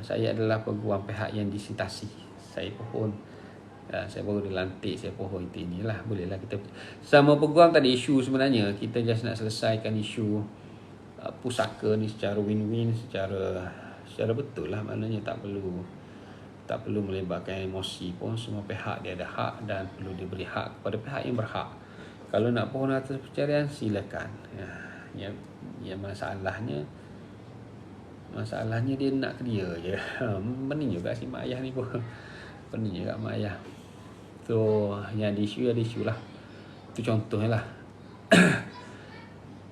Saya adalah peguam pihak yang disitasi. Saya pohon. Saya baru dilantik, saya pohon itu inilah. Bolehlah kita sama peguam tadi isu sebenarnya. Kita just nak selesaikan isu pusaka ni secara win-win, secara betul lah. Maknanya tak perlu melibatkan emosi pun. Semua pihak dia ada hak dan perlu diberi hak kepada pihak yang berhak. Kalau nak pohon atas perceraian, silakan. Ya masalahnya Masalahnya dia nak ke dia je. Pening juga si mak ayah ni pun. Pening juga mak ayah. So yang ada isu lah. Itu contohnya lah.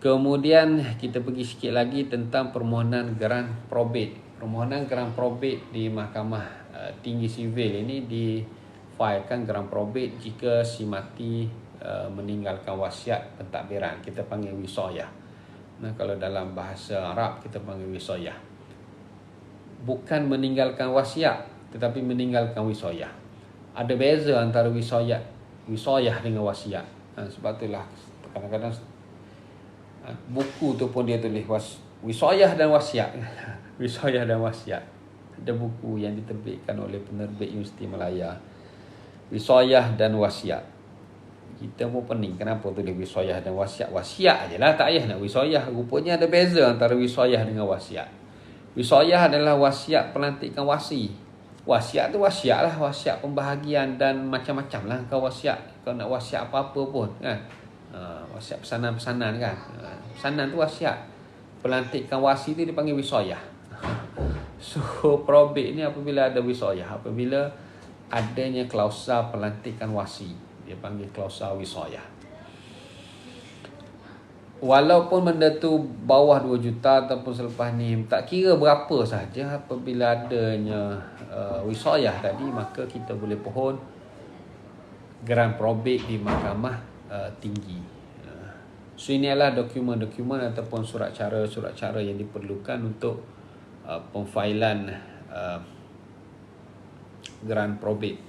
Kemudian kita pergi sikit lagi tentang permohonan geran probate. Permohonan geran probate di Mahkamah Tinggi Sivil ini difailkan geran probate jika si mati meninggalkan wasiat pentadbiran. Kita panggil wisayah. Nah, kalau dalam bahasa Arab kita panggil wisayah. Bukan meninggalkan wasiat, tetapi meninggalkan wisayah. Ada beza antara wisayah dengan wasiat. Sebab itulah kadang-kadang buku tu pun dia tulis wisayah dan wasiat. Wisayah dan wasiat. Ada buku yang diterbitkan oleh penerbit Universiti Malaya. Wisayah dan wasiat. Kita pun pening kenapa tulis wisayah dan wasiat. Wasiat je lah, tak payah nak wisayah. Rupanya ada beza antara wisayah dengan wasiat. Wisayah adalah wasiat pelantikan wasi. Wasiat tu wasiat lah, wasiat pembahagian dan macam-macam lah kau wasiat. Kau nak wasiat apa-apa pun kan. Wasiat pesanan-pesanan kan. Pesanan tu wasiat. Pelantikan wasi tu dipanggil wisayah. So probate ni apabila ada wisayah, apabila adanya klausa pelantikan wasi, dia panggil klausa wisayah. Walaupun benda tu bawah 2 juta ataupun selepas ni, tak kira berapa sahaja, apabila adanya wisayah tadi, maka kita boleh pohon geran probate di Mahkamah Tinggi. So ini adalah dokumen-dokumen ataupun surat cara yang diperlukan untuk pemfailan geran probate.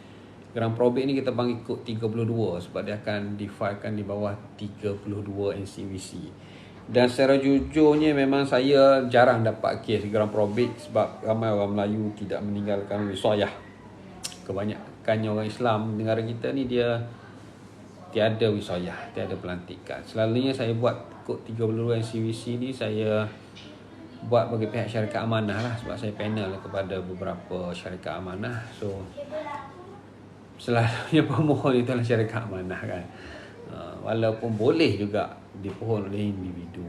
Geran probate ni kita panggil kod 32 sebab dia akan difailkan di bawah 32 NCVC. Dan secara jujurnya memang saya jarang dapat kes geran probate sebab ramai orang Melayu tidak meninggalkan wisayah. Kebanyakannya orang Islam negara kita ni dia tiada wisayah, tiada pelantikan. Selalunya saya buat kod 32 NCVC ni saya buat bagi pihak syarikat amanah lah, sebab saya panel kepada beberapa syarikat amanah. So selalunya pemohon itu adalah syarikat amanah kan. Walaupun boleh juga dipohon oleh individu.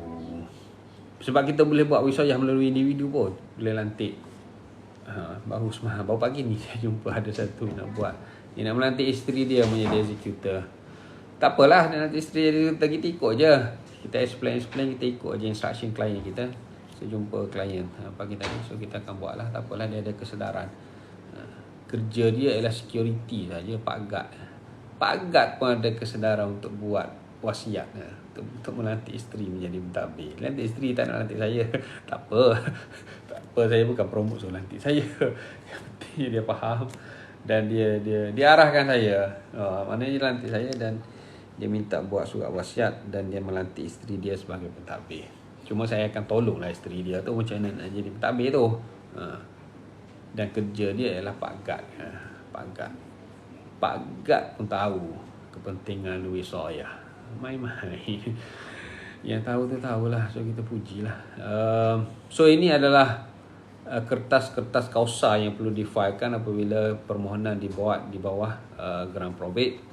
Sebab kita boleh buat wisayah melalui individu pun. Boleh lantik. Baru pagi ni saya jumpa ada satu nak buat. Dia nak melantik isteri dia menjadi executor. Tak apalah, dia nanti isteri dia kita ikut je. Kita explain, kita ikut je instruction klien kita. Saya jumpa klien pagi tadi. So kita akan buat lah. Tak apalah, dia ada kesedaran. Kerja dia ialah security saja, Pak Gad. Pak Gad pun ada kesedaran untuk buat wasiat, untuk melantik isteri menjadi mentadbir. Lantik isteri tak nak lantik saya. Tak apa. Tak apa, saya bukan promote suruh lantik saya. Yang penting dia faham dan dia arahkan saya. Maknanya dia lantik saya dan dia minta buat surat wasiat dan dia melantik isteri dia sebagai pentadbir. Cuma saya akan tolonglah isteri dia tu macam mana nak jadi pentadbir tu. Dan kerja dia ialah Pak Gad. Pak Gad pun tahu kepentingan wisayah. Main-main. Yang tahu tu tahulah. So kita pujilah. So ini adalah kertas-kertas kausa yang perlu difailkan apabila permohonan dibuat di bawah geran probate.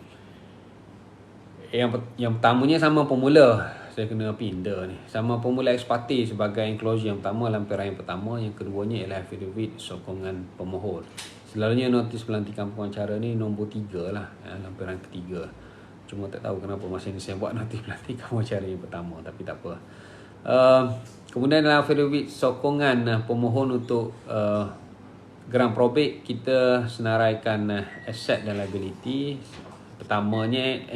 Yang pertamanya sama pemula. Saya kena pindah ni. Sama pemula ex parte sebagai enclosure yang pertama, lampiran yang pertama. Yang keduanya ialah affidavit sokongan pemohon. Selalunya notis pelantikan pengacara ni nombor 3 lah, lampiran ketiga. Cuma tak tahu kenapa masa ni saya buat notis pelantikan pengacara yang pertama, tapi tak apa. Kemudian dalam affidavit sokongan pemohon untuk geran probate, kita senaraikan aset dan liability. Pertamanya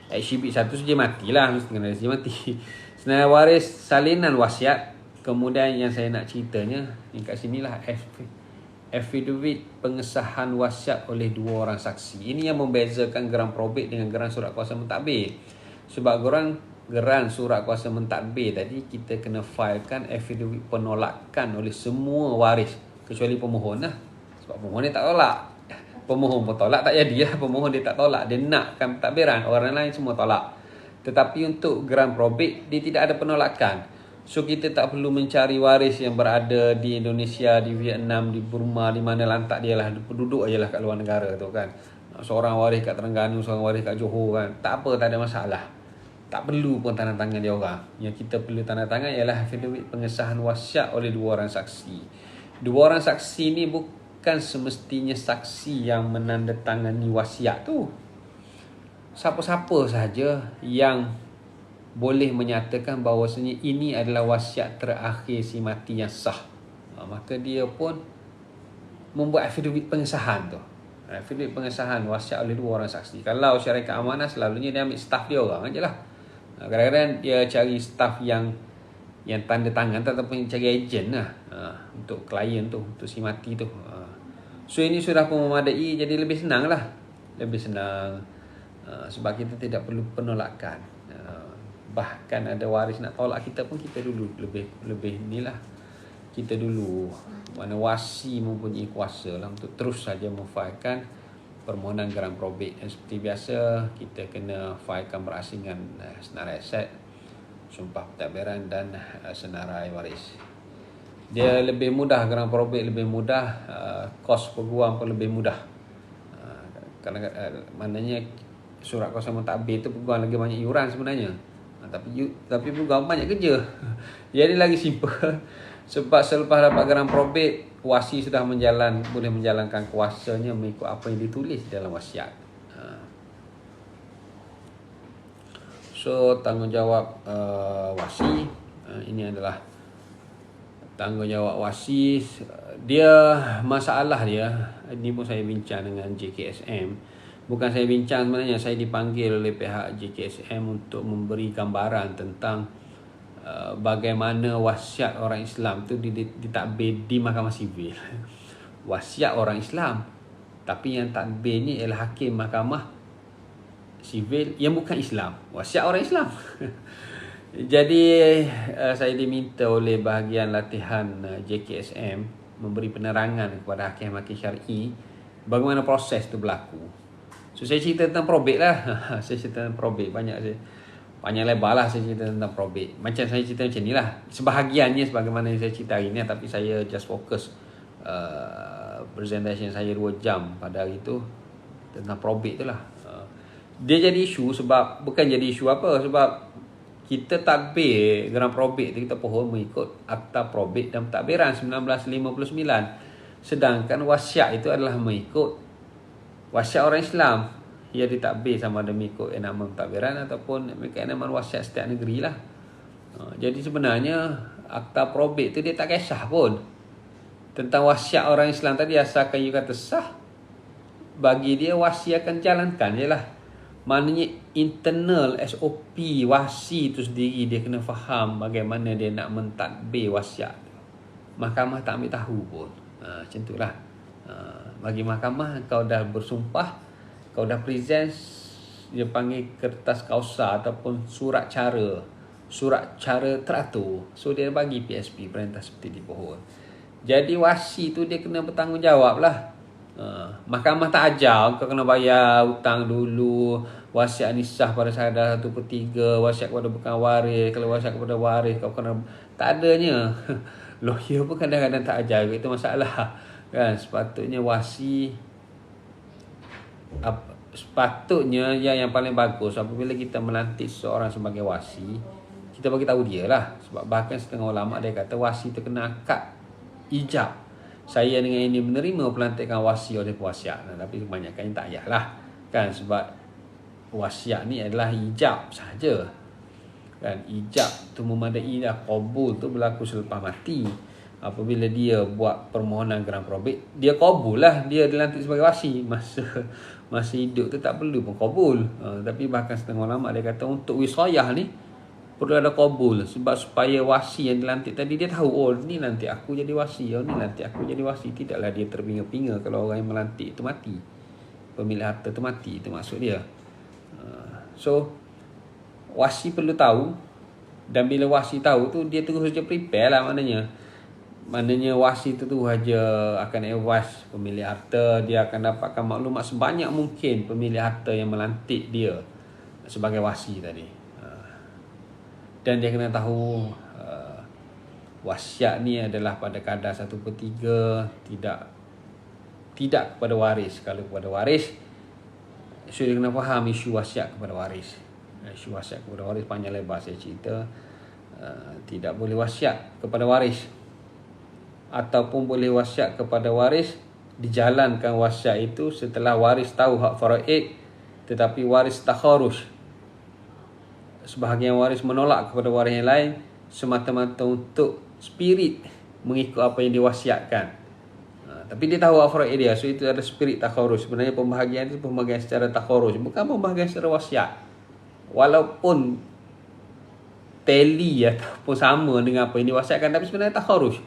exhibit 1 saja matilah, setengah saja mati. Senarai waris salinan wasiat. Kemudian yang saya nak ceritanya yang kat sinilah affidavit pengesahan wasiat oleh 2 orang saksi. Ini yang membezakan geran probate dengan geran surat kuasa mentadbir. Sebab geran surat kuasa mentadbir tadi kita kena filekan affidavit penolakan oleh semua waris kecuali pemohon lah. Sebab pemohon dia tak tolak. Pemohon pun tolak, tak jadi lah. Pemohon dia tak tolak, dia nakkan pentadbiran. Orang lain semua tolak. Tetapi untuk geran probate dia tidak ada penolakan. So kita tak perlu mencari waris yang berada di Indonesia, di Vietnam, di Burma, di mana lantak dia lah. Penduduk aje lah kat luar negara tu kan. Seorang waris kat Terengganu, seorang waris kat Johor kan. Tak apa, tak ada masalah. Tak perlu pun tanda tangan dia orang. Yang kita perlu tanda tangan ialah affidavit pengesahan wasiat oleh 2 orang saksi. 2 orang saksi ni bukan semestinya saksi yang menandatangani wasiat tu. Siapa-siapa sahaja yang boleh menyatakan bahawasanya ini adalah wasiat terakhir si mati yang sah, maka dia pun membuat affidavit pengesahan tu. Affidavit pengesahan wasiat oleh 2 orang saksi. Kalau syarikat amanah, selalunya dia ambil staff dia orang aje lah. Kadang-kadang dia cari staff yang tanda tangan ataupun cari ejen lah, untuk klien tu, untuk si mati tu. So ini sudah pun memadai, jadi lebih senang lah. Lebih senang, sebab kita tidak perlu penolakan. Bahkan ada waris nak tolak kita pun, kita dulu lebih inilah, kita dulu mana wasi mempunyai kuasa lah untuk terus saja memfailkan permohonan geran probate. Dan seperti biasa, kita kena failkan berasingan senarai aset, sumpah pentadbiran dan senarai waris. Dia lebih mudah, geran probate lebih mudah, kos peguam pun lebih mudah. Kerana maknanya surat kuasa mentadbir tu peguam lagi banyak iuran sebenarnya, tapi peguam banyak kerja. Jadi lagi simple. Sebab selepas dapat geran probate, wasi sudah boleh menjalankan kuasanya mengikut apa yang ditulis dalam wasiat. So tanggungjawab wasi, ini adalah tanggungjawab wasi. Dia, masalah dia, ini pun saya bincang dengan JKSM. Bukan saya bincang sebenarnya, saya dipanggil oleh pihak JKSM untuk memberi gambaran tentang bagaimana wasiat orang Islam tu ditadbir di Mahkamah Sivil. Wasiat orang Islam, tapi yang tadbir ni ialah hakim Mahkamah Sivil yang bukan Islam. Wasiat orang Islam. Jadi saya diminta oleh bahagian latihan JKSM memberi penerangan kepada hakim-hakim syar'i bagaimana proses tu berlaku. So saya cerita tentang probate lah. Saya cerita tentang probate banyak lebar lah saya cerita tentang probate. Macam saya cerita macam ni lah, sebahagiannya sebagaimana yang saya cerita hari ni, tapi saya just fokus presentation saya 2 jam pada hari tu tentang probate tu lah. Dia jadi isu sebab, bukan jadi isu apa, sebab kita tadbir geran probate tu, kita pohon mengikut Akta Probate dan Pentadbiran 1959. Sedangkan wasiat itu adalah mengikut wasiat orang Islam. Ia ditadbir sama ada mengikut enakmen pentadbiran ataupun mengikut enakmen wasiat setiap negeri lah. Jadi sebenarnya Akta Probate tu dia tak kisah pun tentang wasiat orang Islam tadi, asalkan you kata sah, bagi dia wasi akan jalankan je lah. Maknanya internal SOP wasi tu sendiri dia kena faham bagaimana dia nak mentadbir wasiat. Mahkamah tak ambil tahu pun. Macam tu lah. Bagi mahkamah, kau dah bersumpah, kau dah present, dia panggil kertas kausa ataupun surat cara teratur. So dia bagi PSP, perintah seperti di pohon. Jadi wasi tu dia kena bertanggungjawab lah. Mahkamah tak ajar kau kena bayar hutang dulu, wasiat ni sah pada sahadah 1/3, wasiat kepada bukan waris, kalau wasiat kepada waris kau kena, tak adanya. Lawyer pun kadang-kadang tak ajar, itu masalah kan. Sepatutnya wasi, sepatutnya yang paling bagus apabila kita melantik seseorang sebagai wasi, kita bagi tahu dia lah. Sebab bahkan setengah ulama dia kata wasi tu kena akad ijab. Saya dengan ini menerima pelantikan wasi oleh pewasiat. Tapi kebanyakan tak payahlah kan, sebab wasiat ni adalah ijab saja kan. Ijab tu memadai dah, qabul tu berlaku selepas mati. Apabila dia buat permohonan geran probate, dia qabul lah, dia dilantik sebagai wasi. Masa hidup tu tak perlu pun qabul. Tapi bahkan setengah ulama dia kata untuk wisayah ni perlu ada qabul, sebab supaya wasi yang dilantik tadi dia tahu, oh ni nanti aku jadi wasi, oh ni nanti aku jadi wasi. Tidaklah dia terpinga-pinga kalau orang yang melantik itu mati, pemilik harta itu mati, itu maksud dia. So wasi perlu tahu, dan bila wasi tahu tu dia terus saja prepare lah. Maknanya wasi tu saja akan advise pemilik harta, dia akan dapatkan maklumat sebanyak mungkin pemilik harta yang melantik dia sebagai wasi tadi. Dan dia kena tahu wasiat ni adalah pada kadar 1/3, tidak kepada waris. Kalau kepada waris, so dia kena faham isu wasiat kepada waris. Isu wasiat kepada waris panjang lebar saya cerita. Tidak boleh wasiat kepada waris, ataupun boleh wasiat kepada waris, dijalankan wasiat itu setelah waris tahu hak faraid, tetapi waris takharus. Sebahagian waris menolak kepada waris yang lain semata-mata untuk spirit mengikut apa yang diwasiatkan. Tapi dia tahu hak faraid dia, so itu ada spirit takharus. Sebenarnya pembahagian itu pembahagian secara takharus, bukan pembahagian secara wasiat. Walaupun tally ataupun sama dengan apa yang diwasiatkan, tapi sebenarnya takharus.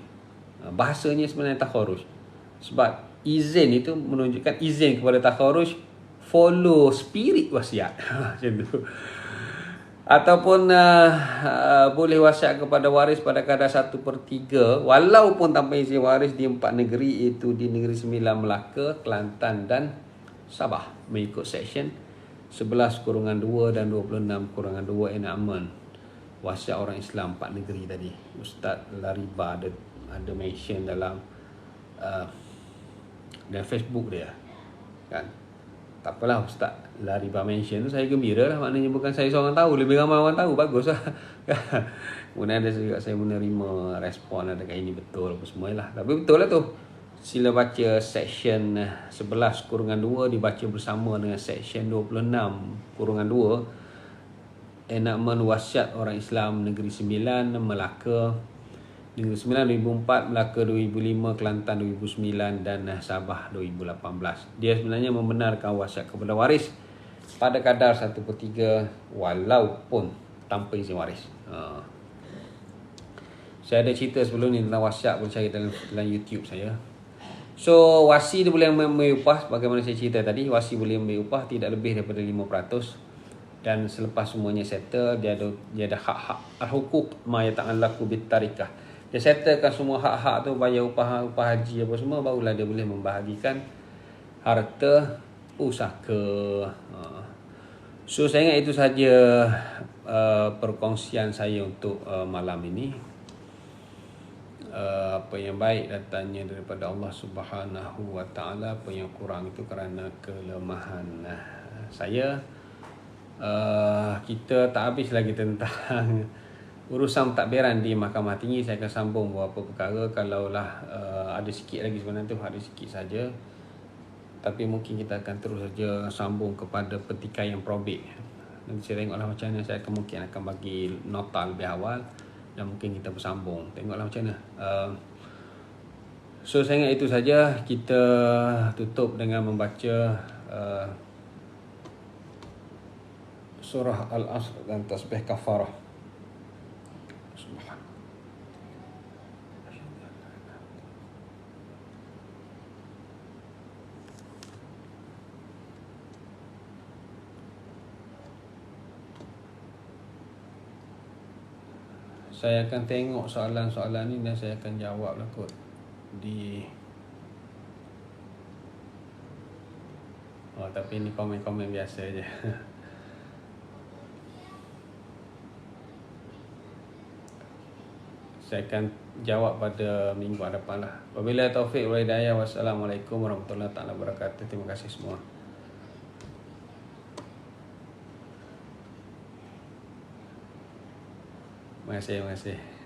Bahasanya sebenarnya takharus. Sebab izin itu menunjukkan izin kepada takharus, follow spirit wasiat. Macam tu. Ataupun boleh wasiat kepada waris pada kadar 1/3 walaupun tanpa izin waris di 4 negeri, iaitu di Negeri Sembilan, Melaka, Kelantan dan Sabah, mengikut Seksyen 11/2 dan 26/2 enactment wasiat orang Islam 4 negeri tadi. Ustaz Lariba ada mention dalam Facebook dia kan. Tak apalah, Ustaz Lariba mention tu, saya gembira lah. Maknanya bukan saya seorang tahu, lebih ramai orang tahu, bagus lah. Kemudian ada juga saya menerima respon, adakah ini betul apa semua lah. Tapi betul lah tu. Sila baca Seksyen 11/2 dibaca bersama dengan Seksyen 26/2 enactment wasiat orang Islam Negeri Sembilan, Melaka Negeri Sembilan 2004, Melaka 2005, Kelantan 2009 dan Sabah 2018. Dia sebenarnya membenarkan wasiat kepada waris pada kadar 1/3 walaupun tanpa izin waris. Saya ada cerita sebelum ni tentang wasiat, boleh cari dalam YouTube saya. So wasi dia boleh ambil upah, bagaimana saya cerita tadi, wasi boleh ambil upah tidak lebih daripada 5%. Dan selepas semuanya settle, dia ada hak-hak al-hukuk ma yata'allaqu bitarikah. Dia settlekan semua hak-hak tu, bayar upah haji apa semua, barulah dia boleh membahagikan harta pusaka. So saya ingat itu saja perkongsian saya untuk malam ini. Apa yang baik datangnya daripada Allah Subhanahu wa taala, apa yang kurang itu kerana kelemahan saya. Kita tak habis lagi tentang urusan pentadbiran di Mahkamah Tinggi. Saya akan sambung beberapa perkara. Kalaulah ada sikit lagi, sebenarnya tu ada sikit saja, tapi mungkin kita akan terus saja sambung kepada pertikaian probate. Nanti saya tengoklah macam mana. Saya mungkin akan bagi nota lebih awal dan mungkin kita bersambung. Tengoklah macam mana. So saya ingat itu saja. Kita tutup dengan membaca surah Al-Asr dan tasbih kafarah. Saya akan tengok soalan-soalan ni dan saya akan jawab lah kot tapi ni komen-komen biasa je. Saya akan jawab pada minggu hadapan lah. Wabillahi taufiq wal hidayah. Wassalamualaikum warahmatullahi wabarakatuh. Terima kasih semua. Terima kasih.